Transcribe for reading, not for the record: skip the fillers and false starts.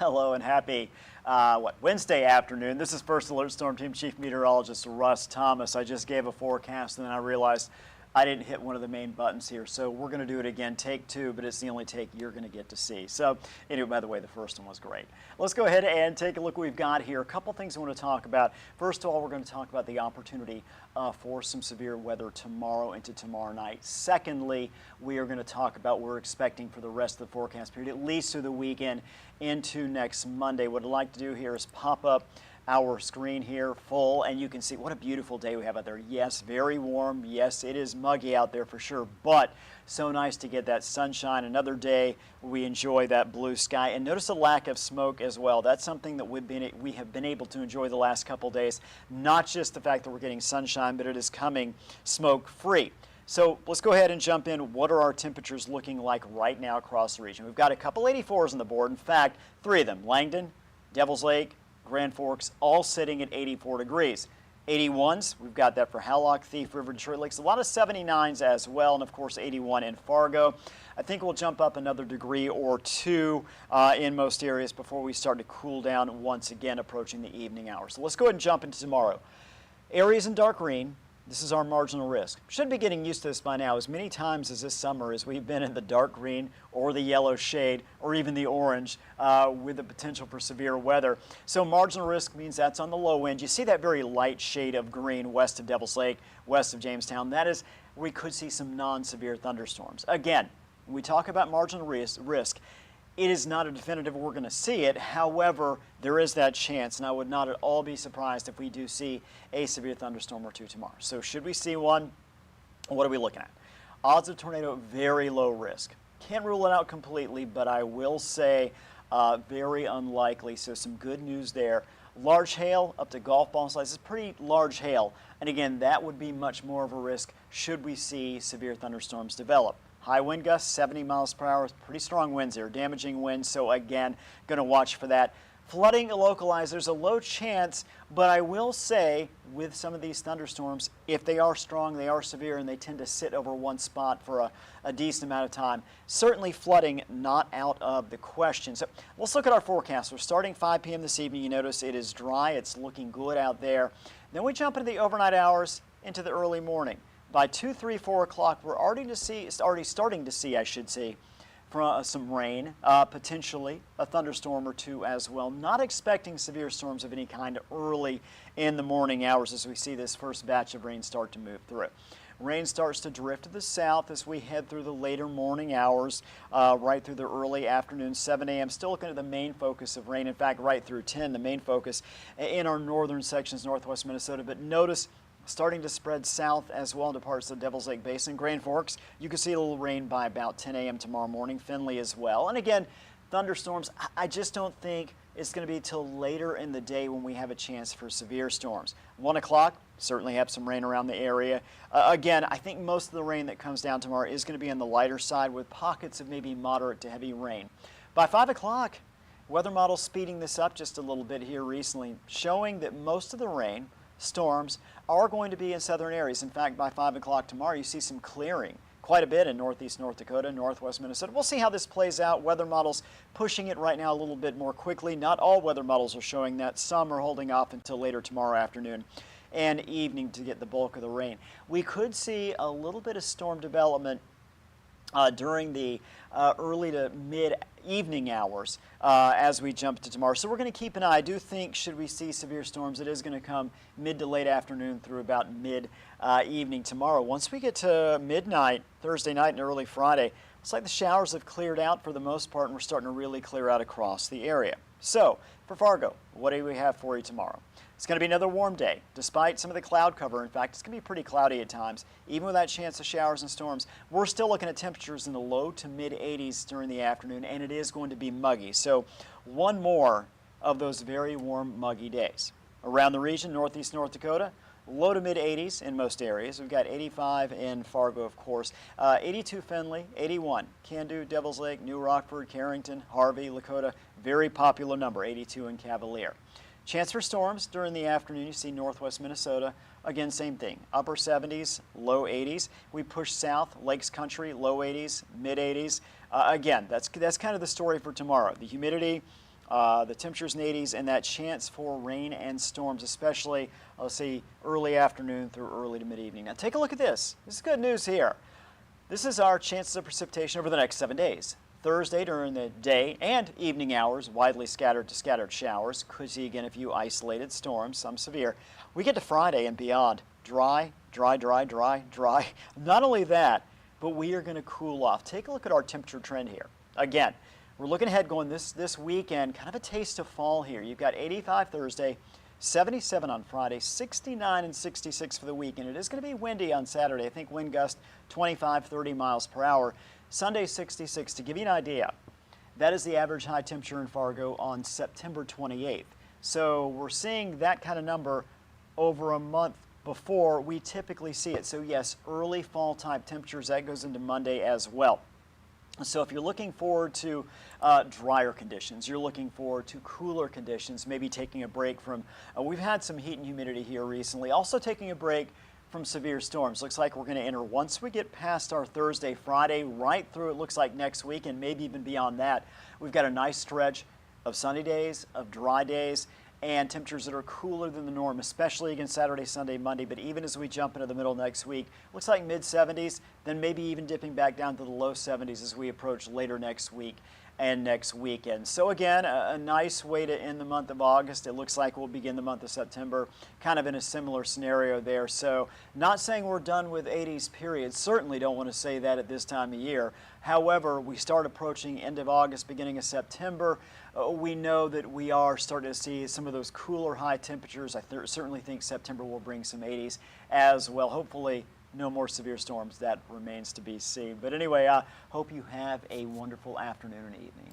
Hello and happy Wednesday afternoon. This is First Alert Storm Team Chief Meteorologist Russ Thomas. I just gave a forecast and then I realized I didn't hit one of the main buttons here. So we're going to do it again, take two, but it's the only take you're going to get to see. So anyway, by the way, the first one was great. Let's go ahead and take a look what we've got here. A couple things I want to talk about. First of all, we're going to talk about the opportunity for some severe weather tomorrow into tomorrow night. Secondly, we are going to talk about what we're expecting for the rest of the forecast period, at least through the weekend into next Monday. What I'd like to do here is pop up our screen here full, and you can see what a beautiful day we have out there. Yes, very warm. Yes, it is muggy out there for sure, but so nice to get that sunshine. Another day we enjoy that blue sky, and notice the lack of smoke as well. That's something that we have been able to enjoy the last couple days. Not just the fact that we're getting sunshine, but it is coming smoke free. So let's go ahead and jump in. What are our temperatures looking like right now across the region? We've got a couple 84s on the board. In fact, three of them: Langdon, Devil's Lake, Grand Forks, all sitting at 84 degrees. 81s, we've got that for Hallock, Thief River, Detroit Lakes. A lot of 79s as well, and of course 81 in Fargo. I think we'll jump up another degree or two in most areas before we start to cool down once again approaching the evening hours. So let's go ahead and jump into tomorrow. Areas in dark green. This is our marginal risk. Should be getting used to this by now. As many times as this summer as we've been in the dark green or the yellow shade or even the orange with the potential for severe weather. So marginal risk means that's on the low end. You see that very light shade of green west of Devil's Lake, west of Jamestown. That is, we could see some non-severe thunderstorms. Again, when we talk about marginal risk, it is not a definitive we're going to see it. However, there is that chance, and I would not at all be surprised if we do see a severe thunderstorm or two tomorrow. So should we see one, what are we looking at? Odds of tornado, very low risk. Can't rule it out completely, but I will say very unlikely. So some good news there. Large hail up to golf ball size is pretty large hail. And again, that would be much more of a risk should we see severe thunderstorms develop. High wind gusts, 70 miles per hour, pretty strong winds there, damaging winds, so again, going to watch for that. Flooding localized, there's a low chance, but I will say with some of these thunderstorms, if they are strong, they are severe, and they tend to sit over one spot for a decent amount of time. Certainly flooding not out of the question. So let's look at our forecast. We're starting 5 p.m. this evening. You notice it is dry. It's looking good out there. Then we jump into the overnight hours, into the early morning. By 2, 3, 4 o'clock, we're already starting to see, I should say, some rain, potentially a thunderstorm or two as well. Not expecting severe storms of any kind early in the morning hours as we see this first batch of rain start to move through. Rain starts to drift to the south as we head through the later morning hours, right through the early afternoon, 7 a.m. Still looking at the main focus of rain. In fact, right through 10, the main focus in our northern sections, northwest Minnesota. But notice starting to spread south as well into parts of the Devil's Lake Basin. Grand Forks, you can see a little rain by about 10 a.m. tomorrow morning. Findlay as well. And again, thunderstorms, I just don't think it's going to be till later in the day when we have a chance for severe storms. 1 o'clock, certainly have some rain around the area. Again, I think most of the rain that comes down tomorrow is going to be on the lighter side with pockets of maybe moderate to heavy rain. By 5 o'clock, weather models speeding this up just a little bit here recently, showing that most of the rain, storms, are going to be in southern areas. In fact, by 5 o'clock tomorrow, you see some clearing quite a bit in northeast North Dakota, northwest Minnesota. We'll see how this plays out. Weather models pushing it right now a little bit more quickly. Not all weather models are showing that. Some are holding off until later tomorrow afternoon and evening to get the bulk of the rain. We could see a little bit of storm development during the early to mid-evening hours as we jump to tomorrow. So we're going to keep an eye. I do think should we see severe storms, it is going to come mid to late afternoon through about mid-evening tomorrow. Once we get to midnight, Thursday night and early Friday, it's like the showers have cleared out for the most part, and we're starting to really clear out across the area. So for Fargo, what do we have for you tomorrow? It's going to be another warm day, despite some of the cloud cover. In fact, it's going to be pretty cloudy at times. Even with that chance of showers and storms, we're still looking at temperatures in the low to mid-80s during the afternoon, and it is going to be muggy. So one more of those very warm, muggy days. Around the region, northeast North Dakota, low to mid-80s in most areas. We've got 85 in Fargo, of course. 82 Findlay, 81 Candu, Devil's Lake, New Rockford, Carrington, Harvey, Lakota. Very popular number, 82 in Cavalier. Chance for storms during the afternoon. You see northwest Minnesota. Again, same thing. Upper 70s, low 80s. We push south, Lakes Country, low 80s, mid 80s. Again, that's kind of the story for tomorrow. The humidity The temperatures in the 80s and that chance for rain and storms, especially, let's see, early afternoon through early to mid-evening. Now take a look at this. This is good news here. This is our chances of precipitation over the next 7 days. Thursday during the day and evening hours, widely scattered to scattered showers. Could see again a few isolated storms, some severe. We get to Friday and beyond. Dry, dry, dry, dry, dry. Not only that, but we are going to cool off. Take a look at our temperature trend here. Again, we're looking ahead going this weekend, kind of a taste of fall here. You've got 85 Thursday, 77 on Friday, 69 and 66 for the weekend. It is going to be windy on Saturday. I think wind gust 25, 30 miles per hour. Sunday 66. To give you an idea, that is the average high temperature in Fargo on September 28th. So we're seeing that kind of number over a month before we typically see it. So yes, early fall type temperatures, that goes into Monday as well. So if you're looking forward to drier conditions, you're looking forward to cooler conditions, maybe taking a break from, we've had some heat and humidity here recently, also taking a break from severe storms. Looks like we're going to enter, once we get past our Thursday, Friday, right through it looks like next week and maybe even beyond that, we've got a nice stretch of sunny days, of dry days, and temperatures that are cooler than the norm, especially against Saturday, Sunday, Monday. But even as we jump into the middle of next week, looks like mid-70s, then maybe even dipping back down to the low 70s as we approach later next week and next weekend. So again, a nice way to end the month of August. It looks like we'll begin the month of September kind of in a similar scenario there. So not saying we're done with 80s period. Certainly don't want to say that at this time of year. However, we start approaching end of August, beginning of September. We know that we are starting to see some of those cooler high temperatures. I certainly think September will bring some 80s as well. Hopefully no more severe storms. That remains to be seen. But anyway, I hope you have a wonderful afternoon and evening.